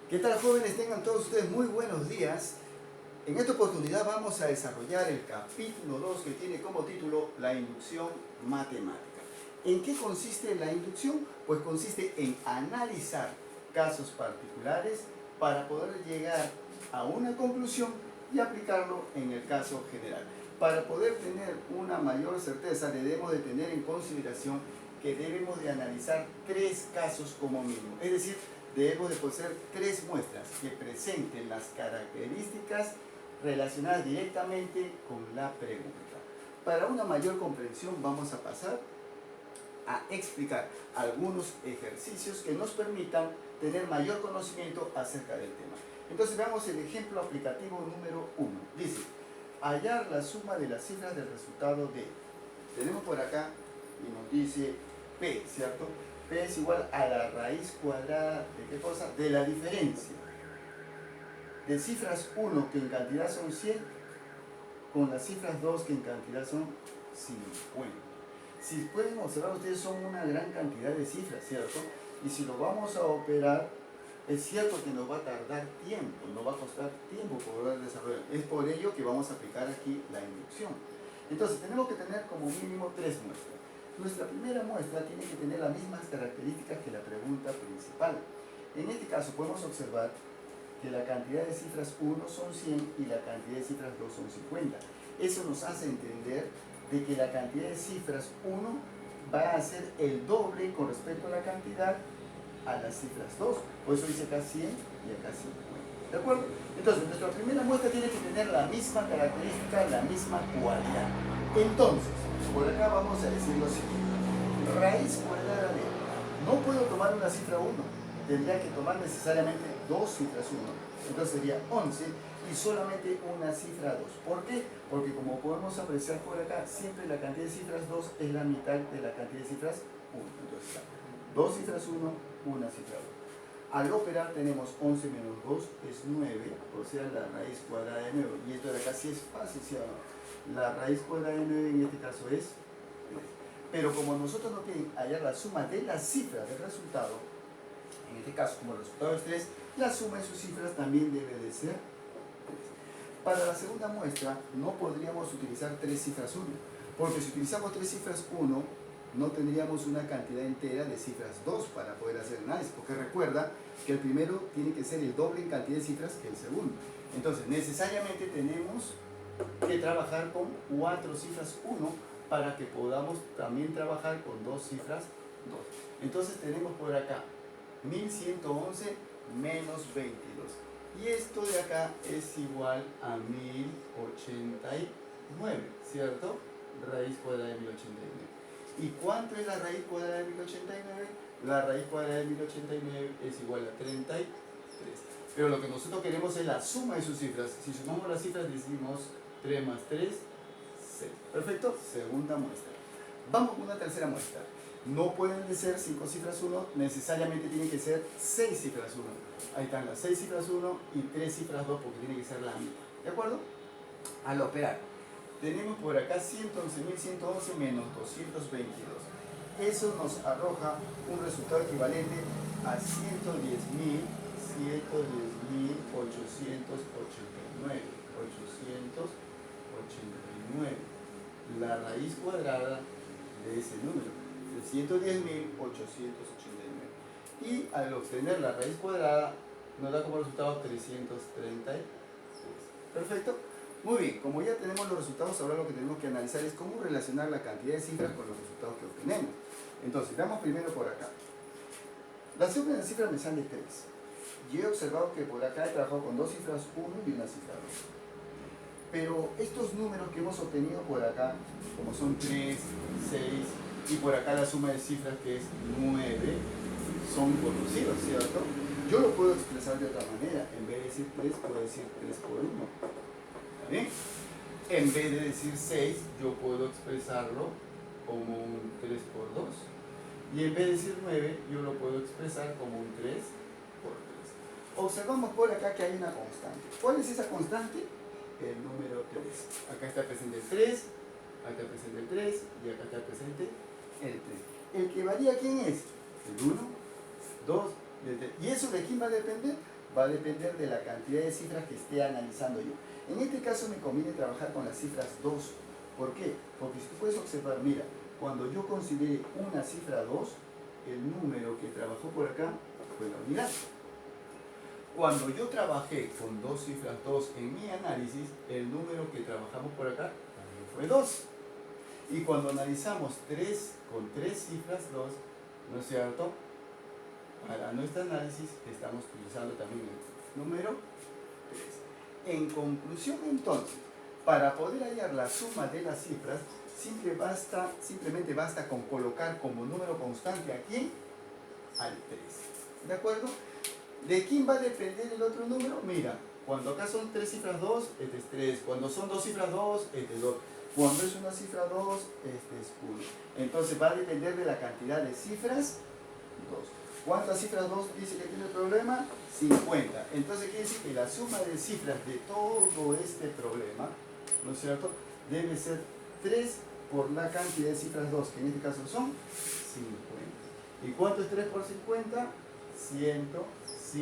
¿Qué tal, jóvenes? Tengan todos ustedes muy buenos días. En esta oportunidad vamos a desarrollar el capítulo 2 que tiene como título La inducción matemática. ¿En qué consiste la inducción? Pues consiste en analizar casos particulares para poder llegar a una conclusión y aplicarlo en el caso general. Para poder tener una mayor certeza debemos de tener en consideración que debemos de analizar 3 casos como mínimo, es decir, debemos de poseer 3 muestras que presenten las características relacionadas directamente con la pregunta. Para una mayor comprensión vamos a pasar a explicar algunos ejercicios que nos permitan tener mayor conocimiento acerca del tema. Entonces veamos el ejemplo aplicativo número 1. Dice, hallar la suma de las cifras del resultado de. Tenemos por acá y nos dice P, ¿cierto? P es igual a la raíz cuadrada de ¿qué cosa? De la diferencia de cifras 1 que en cantidad son 100 con las cifras 2 que en cantidad son 50. Si pueden observar ustedes, son una gran cantidad de cifras, ¿cierto? Y si lo vamos a operar, es cierto que nos va a tardar tiempo, nos va a costar tiempo poder desarrollar. Es por ello que vamos a aplicar aquí la inducción. Entonces tenemos que tener como mínimo 3 muestras. Nuestra primera muestra tiene que tener las mismas características que la pregunta principal. En este caso podemos observar que la cantidad de cifras 1 son 100 y la cantidad de cifras 2 son 50. Eso nos hace entender de que la cantidad de cifras 1 va a ser el doble con respecto a la cantidad a las cifras 2. Por eso dice acá 100 y acá 50. ¿De acuerdo? Entonces, nuestra primera muestra tiene que tener la misma característica, la misma cualidad. Entonces, por acá vamos a decir lo siguiente. Raíz cuadrada de. No puedo tomar una cifra 1. Tendría que tomar necesariamente 2 cifras 1. Entonces sería 11 y solamente una cifra 2. ¿Por qué? Porque como podemos apreciar por acá, siempre la cantidad de cifras 2 es la mitad de la cantidad de cifras 1. Entonces está 2 cifras 1, una cifra 2. Al operar tenemos 11 menos 2 es 9, o sea la raíz cuadrada de 9. Y esto de acá sí es fácil, ¿sí o no? La raíz cuadrada de 9 en este caso es 3. Pero como nosotros no quieren hallar la suma de las cifras del resultado, en este caso como el resultado es 3, la suma de sus cifras también debe de ser 3. Para la segunda muestra no podríamos utilizar 3 cifras 1, porque si utilizamos 3 cifras 1, no tendríamos una cantidad entera de cifras 2 para poder hacer análisis, porque recuerda que el primero tiene que ser el doble en cantidad de cifras que el segundo. Entonces necesariamente tenemos que trabajar con 4 cifras 1 para que podamos también trabajar con 2 cifras 2. Entonces tenemos por acá 1111 menos 22. Y esto de acá es igual a 1089, ¿cierto? Raíz cuadrada de 1089. ¿Y cuánto es la raíz cuadrada de 1089? La raíz cuadrada de 1089 es igual a 33. Pero lo que nosotros queremos es la suma de sus cifras. Si sumamos las cifras decimos 3 más 3, 6. Perfecto, segunda muestra. Vamos con una tercera muestra. No pueden ser 5 cifras 1, necesariamente tienen que ser 6 cifras 1. Ahí están las 6 cifras 1 y 3 cifras 2 porque tiene que ser la mitad. ¿De acuerdo? Al operar, tenemos por acá 111.111 menos 222. Eso nos arroja un resultado equivalente a 110.889. La raíz cuadrada de ese número, de 110.889. Y al obtener la raíz cuadrada, nos da como resultado 333. Perfecto. Muy bien, como ya tenemos los resultados, ahora lo que tenemos que analizar es cómo relacionar la cantidad de cifras con los resultados que obtenemos. Entonces, veamos primero por acá. La suma de las cifras me sale 3. Yo he observado que por acá he trabajado con 2 cifras 1 y una cifra 2. Pero estos números que hemos obtenido por acá, como son 3, 6 y por acá la suma de cifras que es 9, son conocidos, ¿cierto? Yo lo puedo expresar de otra manera. En vez de decir 3, puedo decir 3 por 1. ¿Está bien? En vez de decir 6, yo puedo expresarlo como un 3 por 2. Y en vez de decir 9, yo lo puedo expresar como un 3 por 3. Observamos por acá que hay una constante. ¿Cuál es esa constante? El número 3. Acá está presente el 3, acá está presente el 3 y acá está presente el 3. ¿El que varía quién es? El 1, 2 y el 3. ¿Y eso de quién va a depender? va a depender de la cantidad de cifras que esté analizando yo. En este caso me conviene trabajar con las cifras 2. ¿Por qué? Porque si tú puedes observar, mira, cuando yo consideré una cifra 2, el número que trabajó por acá fue la unidad. Cuando yo trabajé con dos cifras 2 en mi análisis, el número que trabajamos por acá también fue 2. Y cuando analizamos 3 con 3 cifras 2, ¿no es cierto? Para nuestro análisis estamos utilizando también el número 3. En conclusión, entonces, para poder hallar la suma de las cifras, simplemente basta con colocar como número constante aquí al 3. ¿De acuerdo? ¿De quién va a depender el otro número? Mira, cuando acá son 3 cifras 2, este es 3. Cuando son 2 cifras 2, este es 2. Cuando es una cifra 2, este es 1. Entonces va a depender de la cantidad de cifras 2. ¿Cuántas cifras 2 dice que tiene el problema? 50. Entonces quiere decir que la suma de cifras de todo este problema, ¿no es cierto?, debe ser 3 por la cantidad de cifras 2, que en este caso son 50. ¿Y cuánto es 3 por 50? 150.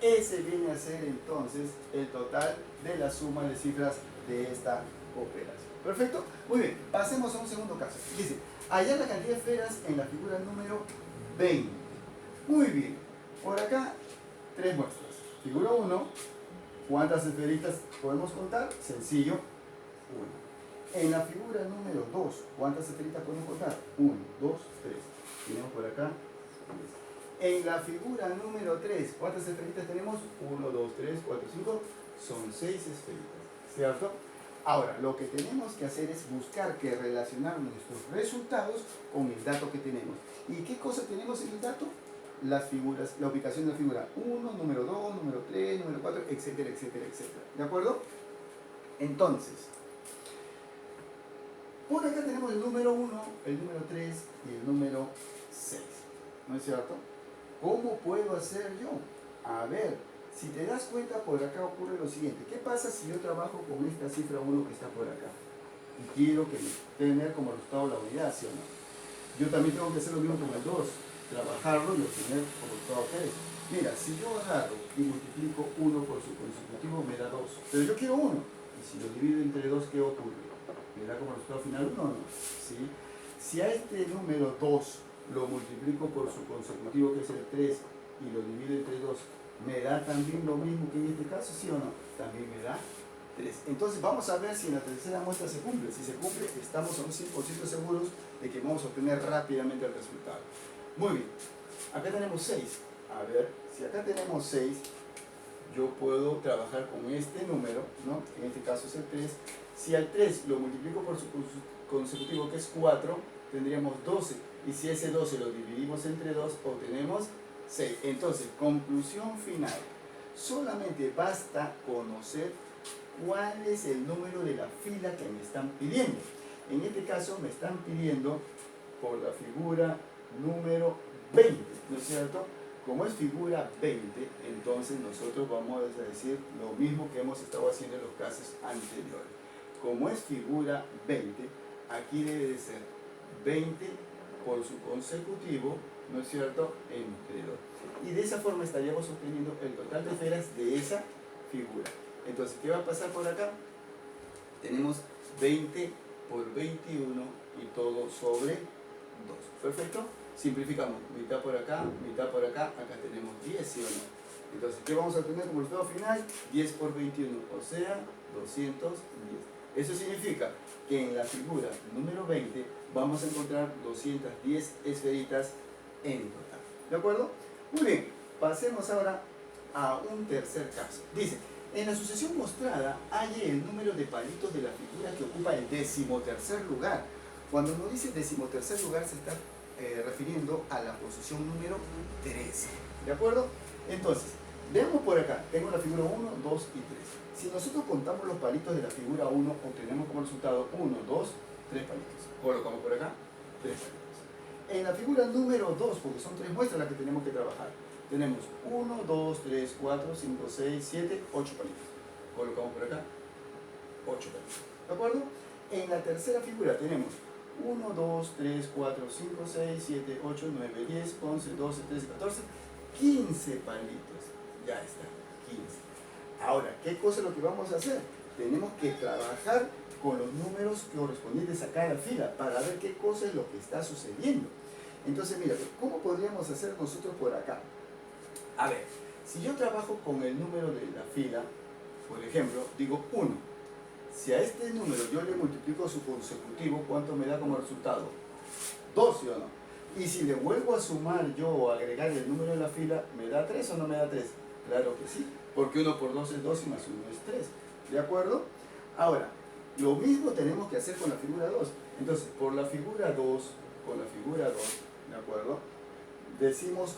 Ese viene a ser entonces el total de la suma de cifras de esta operación. ¿Perfecto? Muy bien, pasemos a un segundo caso. Dice, hallar la cantidad de esferas en la figura número 20. Muy bien, por acá 3 muestras. Figura 1, ¿cuántas esferitas podemos contar? Sencillo, 1. En la figura número 2, ¿cuántas esferitas podemos contar? 1, 2, 3. Tenemos por acá 3. En la figura número 3, ¿cuántas esferitas tenemos? 1, 2, 3, 4, 5. Son 6 esferitas, ¿cierto? Ahora, lo que tenemos que hacer es buscar que relacionar nuestros resultados con el dato que tenemos. ¿Y qué cosa tenemos en el dato? Las figuras, la ubicación de la figura 1, número 2, número 3, número 4, etcétera, etcétera, etcétera. ¿De acuerdo? Entonces, por acá tenemos el número 1, el número 3 y el número 6. ¿No es cierto? ¿Cómo puedo hacer yo? A ver, si te das cuenta, por acá ocurre lo siguiente. ¿Qué pasa si yo trabajo con esta cifra 1 que está por acá? Y quiero tener como resultado la unidad, ¿sí o no? Yo también tengo que hacer lo mismo con el 2. Trabajarlo y obtener como resultado 3. Mira, si yo agarro y multiplico 1 por su consecutivo, me da 2. Pero yo quiero 1. Y si lo divido entre 2, ¿qué ocurre? ¿Me da como resultado final 1 o no? ¿Sí? Si a este número 2 lo multiplico por su consecutivo, que es el 3, y lo divido entre 2, ¿me da también lo mismo que en este caso, sí o no? También me da 3. Entonces vamos a ver si en la tercera muestra se cumple. Si se cumple, estamos a un 100% seguros de que vamos a obtener rápidamente el resultado. Muy bien, acá tenemos 6. A ver, si acá tenemos 6, yo puedo trabajar con este número, ¿no?, que en este caso es el 3. Si al 3 lo multiplico por su consecutivo, que es 4, tendríamos 12. Y si ese 12 lo dividimos entre 2, obtenemos 6. Entonces, conclusión final. Solamente basta conocer cuál es el número de la fila que me están pidiendo. En este caso me están pidiendo por la figura número 20, ¿no es cierto? Como es figura 20, entonces nosotros vamos a decir lo mismo que hemos estado haciendo en los casos anteriores. Como es figura 20, aquí debe de ser 20 por su consecutivo, ¿no es cierto?, entre 2. Y de esa forma estaríamos obteniendo el total de esferas de esa figura. Entonces, ¿qué va a pasar por acá? Tenemos 20 por 21 y todo sobre 2. ¿Perfecto? Simplificamos. Mitad por acá, acá tenemos 10, ¿sí o no? Entonces, ¿qué vamos a tener como resultado final? 10 por 21, o sea, 210. Eso significa que en la figura número 20 vamos a encontrar 210 esferitas en total. ¿De acuerdo? Muy bien, pasemos ahora a un tercer caso. Dice, en la sucesión mostrada, halle el número de palitos de la figura que ocupa el 13º lugar. Cuando uno dice 13º lugar, se está refiriendo a la posición número 13. ¿De acuerdo? Entonces, veamos por acá. Tengo la figura 1, 2 y 3. Si nosotros contamos los palitos de la figura 1, obtenemos como resultado 1, 2, 3 palitos. Colocamos por acá 3 palitos. En la figura número 2, porque son 3 muestras las que tenemos que trabajar, tenemos 1, 2, 3, 4, 5, 6, 7, 8 palitos. Colocamos por acá 8 palitos. ¿De acuerdo? En la tercera figura tenemos 1, 2, 3, 4, 5, 6, 7, 8, 9, 10, 11, 12, 13, 14, 15 palitos. Ya está, 15. Ahora, ¿qué cosa es lo que vamos a hacer? Tenemos que trabajar con los números correspondientes a cada fila para ver qué cosa es lo que está sucediendo. Entonces, mira, ¿cómo podríamos hacer nosotros por acá? A ver, si yo trabajo con el número de la fila, por ejemplo, digo 1. Si a este número yo le multiplico su consecutivo, ¿cuánto me da como resultado? 2, ¿sí o no? Y si le vuelvo a sumar yo o agregar el número de la fila, ¿me da 3 o no me da 3? Claro que sí, porque 1 por 2 es 2 y más 1 es 3. ¿De acuerdo? Ahora, lo mismo tenemos que hacer con la figura 2. Entonces, por la figura 2, ¿de acuerdo? Decimos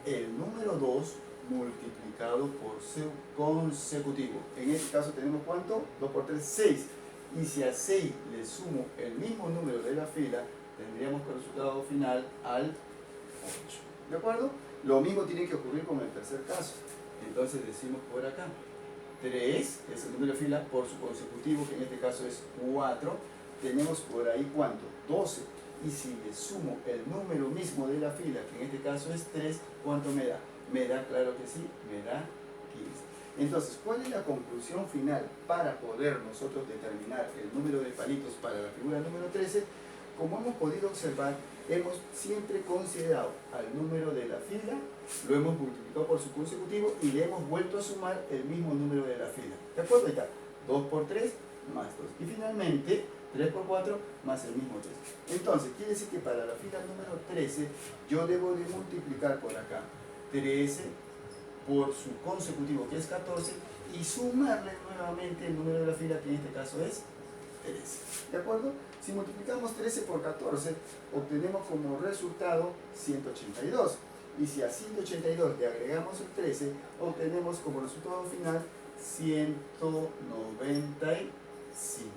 el número 2 multiplicado por su consecutivo. En este caso tenemos ¿cuánto? 2 por 3, 6. Y si a 6 le sumo el mismo número de la fila, tendríamos como resultado final al 8. ¿De acuerdo? Lo mismo tiene que ocurrir con el tercer caso. Entonces decimos por acá 3 es el número de fila por su consecutivo, que en este caso es 4. Tenemos por ahí ¿cuánto? 12. Y si le sumo el número mismo de la fila, que en este caso es 3, ¿cuánto me da? Me da, claro que sí, me da 15. Entonces, ¿cuál es la conclusión final para poder nosotros determinar el número de palitos para la figura número 13? Como hemos podido observar, hemos siempre considerado al número de la fila, lo hemos multiplicado por su consecutivo y le hemos vuelto a sumar el mismo número de la fila. ¿De acuerdo? Ahí está. 2 por 3 más 2. Y finalmente, 3 por 4 más el mismo 3. Entonces, quiere decir que para la fila número 13, yo debo de multiplicar por acá 13 por su consecutivo, que es 14, y sumarle nuevamente el número de la fila, que en este caso es 13. ¿De acuerdo? Si multiplicamos 13 por 14, obtenemos como resultado 182. Y si a 182 le agregamos el 13, obtenemos como resultado final 195.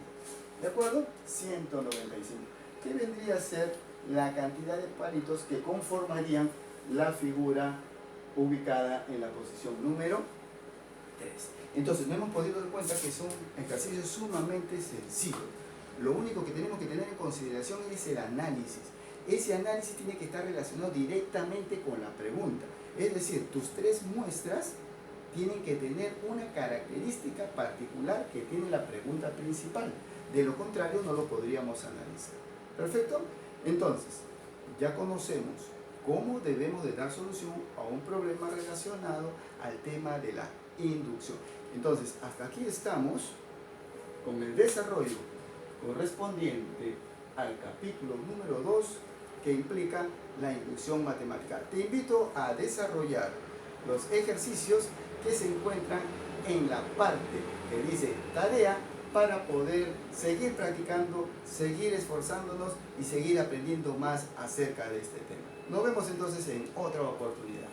¿De acuerdo? 195. ¿Qué vendría a ser la cantidad de palitos que conformarían la figura ubicada en la posición número 3? Entonces, no hemos podido dar cuenta que son ejercicios sumamente sencillos. Lo único que tenemos que tener en consideración es el análisis. Ese análisis tiene que estar relacionado directamente con la pregunta. Es decir, tus 3 muestras tienen que tener una característica particular que tiene la pregunta principal. De lo contrario, no lo podríamos analizar. ¿Perfecto? Entonces, ya conocemos cómo debemos de dar solución a un problema relacionado al tema de la inducción. Entonces, hasta aquí estamos con el desarrollo correspondiente al capítulo número 2, que implica la inducción matemática. Te invito a desarrollar los ejercicios que se encuentran en la parte que dice tarea, para poder seguir practicando, seguir esforzándonos y seguir aprendiendo más acerca de este tema. Nos vemos entonces en otra oportunidad.